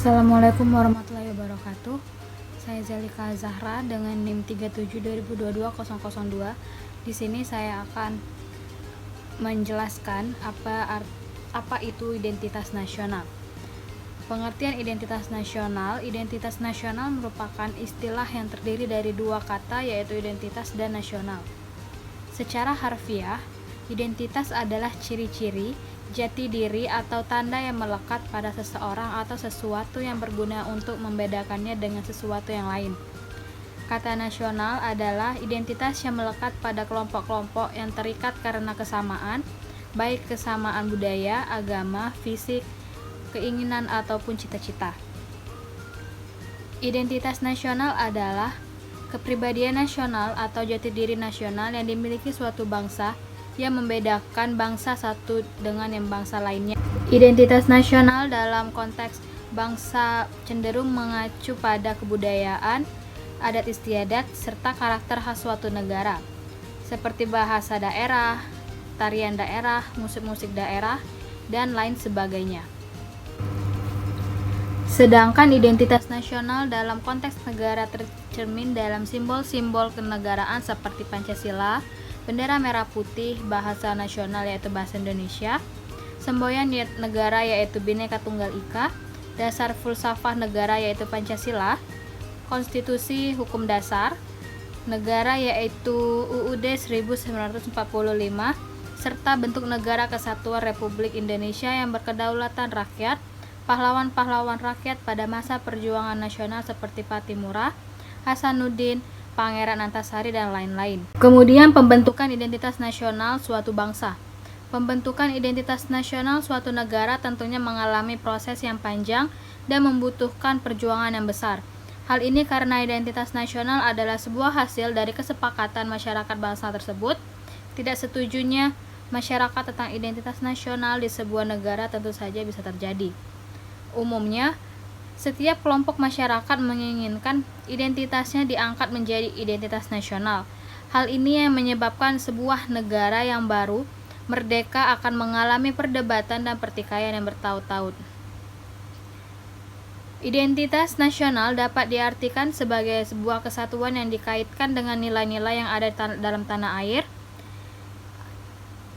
Assalamualaikum warahmatullahi wabarakatuh. Saya Zalika Zahra dengan NIM 3720220002. Di sini saya akan menjelaskan apa itu identitas nasional. Pengertian identitas nasional. Identitas nasional merupakan istilah yang terdiri dari dua kata, yaitu identitas dan nasional. Secara harfiah, identitas adalah ciri-ciri, jati diri atau tanda yang melekat pada seseorang atau sesuatu yang berguna untuk membedakannya dengan sesuatu yang lain. Kata nasional adalah identitas yang melekat pada kelompok-kelompok yang terikat karena kesamaan, baik kesamaan budaya, agama, fisik, keinginan ataupun cita-cita. Identitas nasional adalah kepribadian nasional atau jati diri nasional yang dimiliki suatu bangsa yang membedakan bangsa satu dengan yang bangsa lainnya. Identitas nasional dalam konteks bangsa cenderung mengacu pada kebudayaan, adat istiadat, serta karakter khas suatu negara, seperti bahasa daerah, tarian daerah, musik-musik daerah, dan lain sebagainya. Sedangkan identitas nasional dalam konteks negara tercermin dalam simbol-simbol kenegaraan seperti Pancasila, bendera merah putih, bahasa nasional yaitu bahasa Indonesia, semboyan negara yaitu Bhinneka Tunggal Ika, dasar filsafah negara yaitu Pancasila, konstitusi hukum dasar negara yaitu UUD 1945, serta bentuk negara kesatuan Republik Indonesia yang berkedaulatan rakyat, pahlawan-pahlawan rakyat pada masa perjuangan nasional seperti Patimura, Hasanuddin, Pangeran Antasari, dan lain-lain. Kemudian pembentukan identitas nasional suatu bangsa. Pembentukan identitas nasional suatu negara tentunya mengalami proses yang panjang dan membutuhkan perjuangan yang besar. Hal ini karena identitas nasional adalah sebuah hasil dari kesepakatan masyarakat bangsa tersebut. Tidak setujunya masyarakat tentang identitas nasional di sebuah negara tentu saja bisa terjadi. Umumnya, setiap kelompok masyarakat menginginkan identitasnya diangkat menjadi identitas nasional. Hal ini yang menyebabkan sebuah negara yang baru merdeka akan mengalami perdebatan dan pertikaian yang bertaut-taut. Identitas nasional dapat diartikan sebagai sebuah kesatuan yang dikaitkan dengan nilai-nilai yang ada dalam tanah air.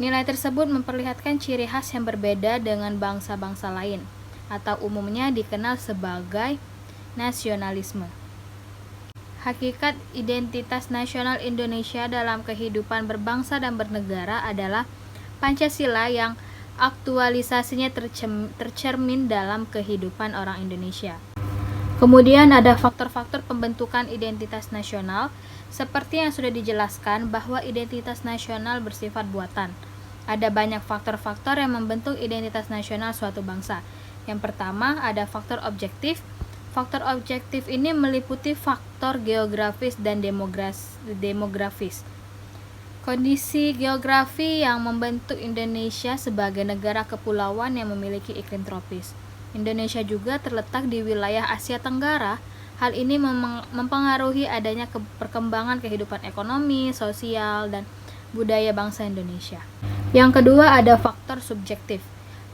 Nilai tersebut memperlihatkan ciri khas yang berbeda dengan bangsa-bangsa lain, atau umumnya dikenal sebagai nasionalisme. Hakikat identitas nasional Indonesia dalam kehidupan berbangsa dan bernegara adalah Pancasila yang aktualisasinya tercermin dalam kehidupan orang Indonesia. Kemudian ada faktor-faktor pembentukan identitas nasional, seperti yang sudah dijelaskan bahwa identitas nasional bersifat buatan. Ada banyak faktor-faktor yang membentuk identitas nasional suatu bangsa. Yang pertama ada faktor objektif. Faktor objektif ini meliputi faktor geografis dan demografis. Kondisi geografi yang membentuk Indonesia sebagai negara kepulauan yang memiliki iklim tropis. Indonesia juga terletak di wilayah Asia Tenggara. Hal ini mempengaruhi adanya perkembangan kehidupan ekonomi, sosial, dan budaya bangsa Indonesia. Yang kedua ada faktor subjektif.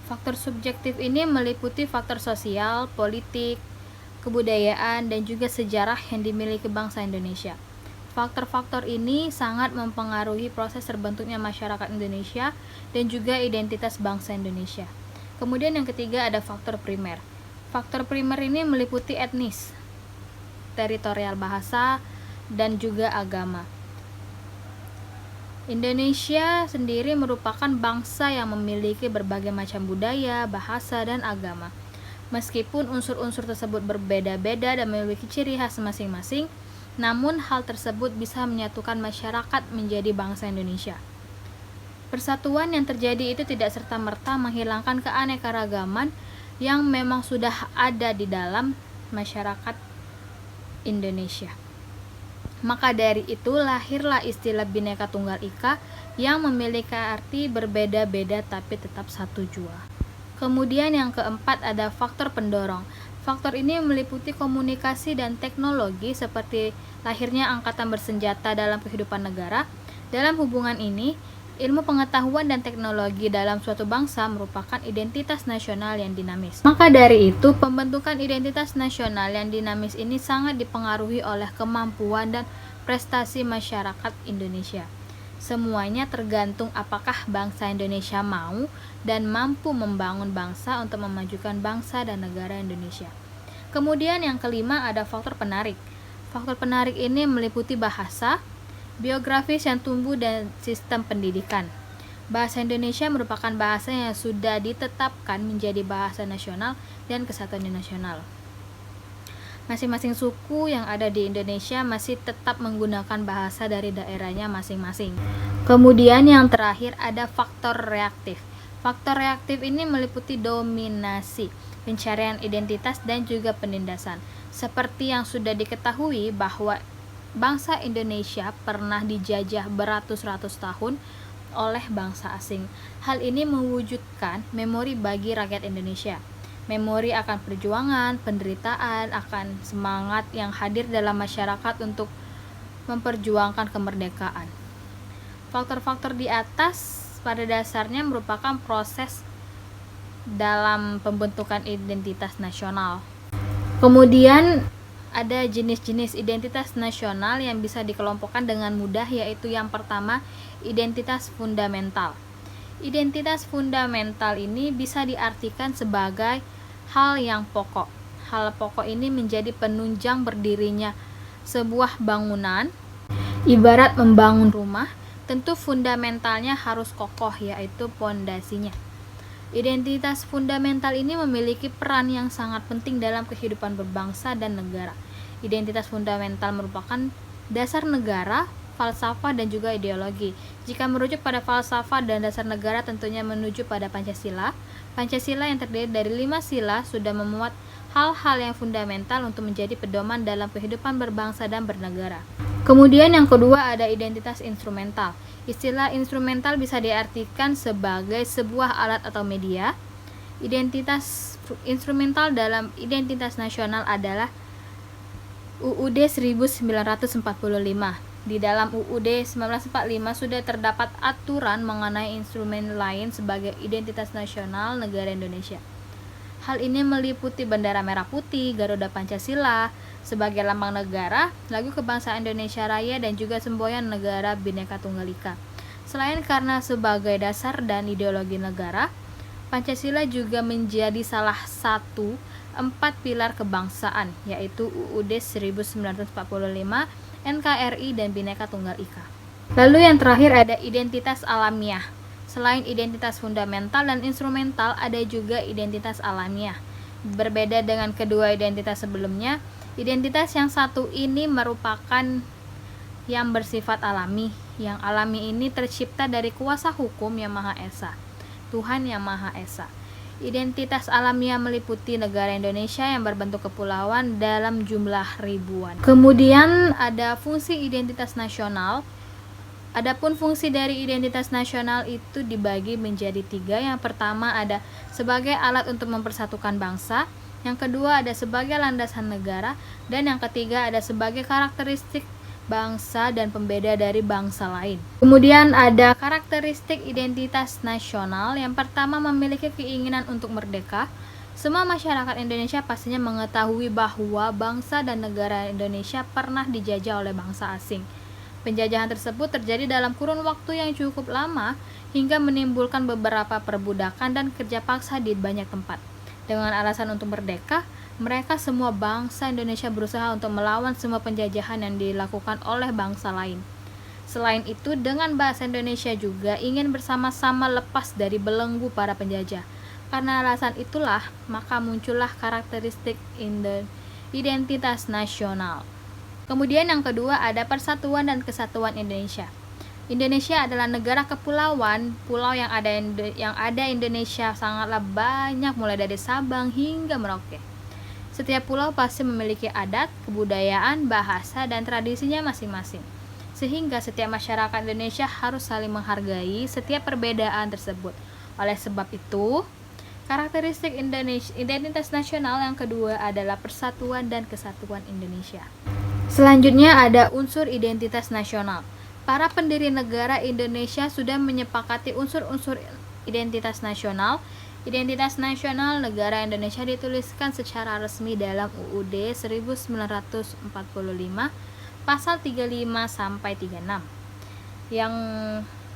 Faktor subjektif ini meliputi faktor sosial, politik, kebudayaan, dan juga sejarah yang dimiliki bangsa Indonesia. Faktor-faktor ini sangat mempengaruhi proses terbentuknya masyarakat Indonesia dan juga identitas bangsa Indonesia. Kemudian yang ketiga ada faktor primer. Faktor primer ini meliputi etnis, teritorial bahasa, dan juga agama. Indonesia sendiri merupakan bangsa yang memiliki berbagai macam budaya, bahasa, dan agama. Meskipun unsur-unsur tersebut berbeda-beda dan memiliki ciri khas masing-masing, namun hal tersebut bisa menyatukan masyarakat menjadi bangsa Indonesia. Persatuan yang terjadi itu tidak serta-merta menghilangkan keanekaragaman yang memang sudah ada di dalam masyarakat Indonesia. Maka dari itu lahirlah istilah Bhinneka Tunggal Ika yang memiliki arti berbeda-beda tapi tetap satu jua. Kemudian yang keempat ada faktor pendorong. Faktor ini meliputi komunikasi dan teknologi seperti lahirnya angkatan bersenjata dalam kehidupan negara. Dalam hubungan ini, Ilmu pengetahuan dan teknologi dalam suatu bangsa merupakan identitas nasional yang dinamis. Maka dari itu, pembentukan identitas nasional yang dinamis ini sangat dipengaruhi oleh kemampuan dan prestasi masyarakat Indonesia. Semuanya tergantung apakah bangsa Indonesia mau dan mampu membangun bangsa untuk memajukan bangsa dan negara Indonesia. Kemudian yang kelima ada faktor penarik. Faktor penarik ini meliputi bahasa, biografis yang tumbuh, dan sistem pendidikan. Bahasa Indonesia merupakan bahasa yang sudah ditetapkan menjadi bahasa nasional dan kesatuan nasional. Masing-masing suku yang ada di Indonesia masih tetap menggunakan bahasa dari daerahnya masing-masing. Kemudian yang terakhir ada faktor reaktif. Faktor reaktif ini meliputi dominasi, pencarian identitas, dan juga penindasan. Seperti yang sudah diketahui bahwa bangsa Indonesia pernah dijajah beratus-ratus tahun oleh bangsa asing. Hal ini mewujudkan memori bagi rakyat Indonesia. Memori akan perjuangan, penderitaan, akan semangat yang hadir dalam masyarakat untuk memperjuangkan kemerdekaan. Faktor-faktor di atas pada dasarnya merupakan proses dalam pembentukan identitas nasional. Kemudian ada jenis-jenis identitas nasional yang bisa dikelompokkan dengan mudah, yaitu yang pertama, identitas fundamental. Identitas fundamental ini bisa diartikan sebagai hal yang pokok. Hal pokok ini menjadi penunjang berdirinya sebuah bangunan. Ibarat membangun rumah, tentu fundamentalnya harus kokoh, yaitu pondasinya. Identitas fundamental ini memiliki peran yang sangat penting dalam kehidupan berbangsa dan negara. Identitas fundamental merupakan dasar negara, falsafah, dan juga ideologi. Jika merujuk pada falsafah dan dasar negara, tentunya menuju pada Pancasila. Pancasila yang terdiri dari 5 sila sudah memuat hal-hal yang fundamental untuk menjadi pedoman dalam kehidupan berbangsa dan bernegara. Kemudian yang kedua ada identitas instrumental. Istilah instrumental bisa diartikan sebagai sebuah alat atau media. Identitas instrumental dalam identitas nasional adalah UUD 1945. Di dalam UUD 1945 sudah terdapat aturan mengenai instrumen lain sebagai identitas nasional negara Indonesia. Hal ini meliputi bendera merah putih, Garuda Pancasila sebagai lambang negara, lagu kebangsaan Indonesia Raya, dan juga semboyan negara Bhinneka Tunggal Ika. Selain karena sebagai dasar dan ideologi negara, Pancasila juga menjadi salah satu 4 pilar kebangsaan, yaitu UUD 1945, NKRI, dan Bhinneka Tunggal Ika. Lalu yang terakhir ada identitas alamiah. Selain identitas fundamental dan instrumental, ada juga identitas alamiah. Berbeda dengan kedua identitas sebelumnya, identitas yang satu ini merupakan yang bersifat alami. Yang alami ini tercipta dari kuasa hukum yang Maha Esa, Tuhan yang Maha Esa. Identitas alamiah meliputi negara Indonesia yang berbentuk kepulauan dalam jumlah ribuan. Kemudian ada fungsi identitas nasional. Adapun fungsi dari identitas nasional itu dibagi menjadi 3. Yang pertama ada sebagai alat untuk mempersatukan bangsa, yang kedua ada sebagai landasan negara, dan yang ketiga ada sebagai karakteristik bangsa dan pembeda dari bangsa lain. Kemudian ada karakteristik identitas nasional. Yang pertama memiliki keinginan untuk merdeka. Semua masyarakat Indonesia pastinya mengetahui bahwa bangsa dan negara Indonesia pernah dijajah oleh bangsa asing. Penjajahan tersebut terjadi dalam kurun waktu yang cukup lama hingga menimbulkan beberapa perbudakan dan kerja paksa di banyak tempat. Dengan alasan untuk merdeka, mereka semua bangsa Indonesia berusaha untuk melawan semua penjajahan yang dilakukan oleh bangsa lain. Selain itu, dengan bahasa Indonesia juga ingin bersama-sama lepas dari belenggu para penjajah. Karena alasan itulah, maka muncullah karakteristik identitas nasional. Kemudian yang kedua ada persatuan dan kesatuan Indonesia. Indonesia adalah negara kepulauan. Pulau yang ada Indonesia sangatlah banyak, mulai dari Sabang hingga Merauke. Setiap pulau pasti memiliki adat, kebudayaan, bahasa, dan tradisinya masing-masing. Sehingga setiap masyarakat Indonesia harus saling menghargai setiap perbedaan tersebut. Oleh sebab itu, karakteristik identitas nasional yang kedua adalah persatuan dan kesatuan Indonesia. Selanjutnya ada unsur identitas nasional. Para pendiri negara Indonesia sudah menyepakati unsur-unsur identitas nasional. Identitas nasional negara Indonesia dituliskan secara resmi dalam UUD 1945 pasal 35 sampai 36 yang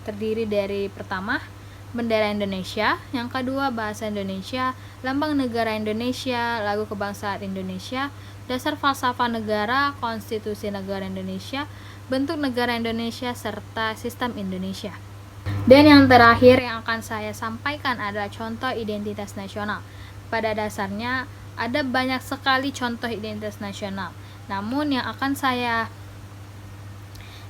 terdiri dari pertama bendera Indonesia, yang kedua bahasa Indonesia, lambang negara Indonesia, lagu kebangsaan Indonesia, dasar falsafah negara, konstitusi negara Indonesia, bentuk negara Indonesia, serta sistem Indonesia. Dan yang terakhir yang akan saya sampaikan adalah contoh identitas nasional. Pada dasarnya ada banyak sekali contoh identitas nasional, namun yang akan saya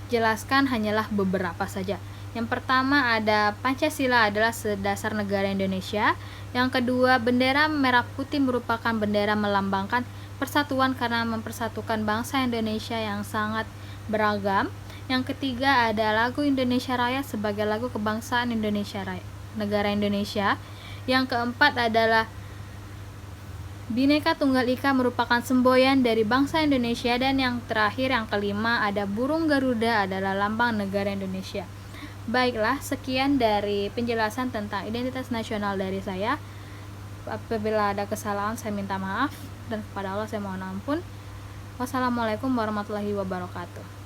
jelaskan hanyalah beberapa saja. Yang pertama ada Pancasila adalah dasar negara Indonesia. Yang kedua, bendera merah putih merupakan bendera melambangkan persatuan karena mempersatukan bangsa Indonesia yang sangat beragam. Yang ketiga ada lagu Indonesia Raya sebagai lagu kebangsaan Indonesia Raya, negara Indonesia. Yang keempat adalah Bhinneka Tunggal Ika merupakan semboyan dari bangsa Indonesia. Dan yang terakhir, yang kelima, ada burung Garuda adalah lambang negara Indonesia. Baiklah, sekian dari penjelasan tentang identitas nasional dari saya. Apabila ada kesalahan saya minta maaf, dan kepada Allah saya mohon ampun. Wassalamualaikum warahmatullahi wabarakatuh.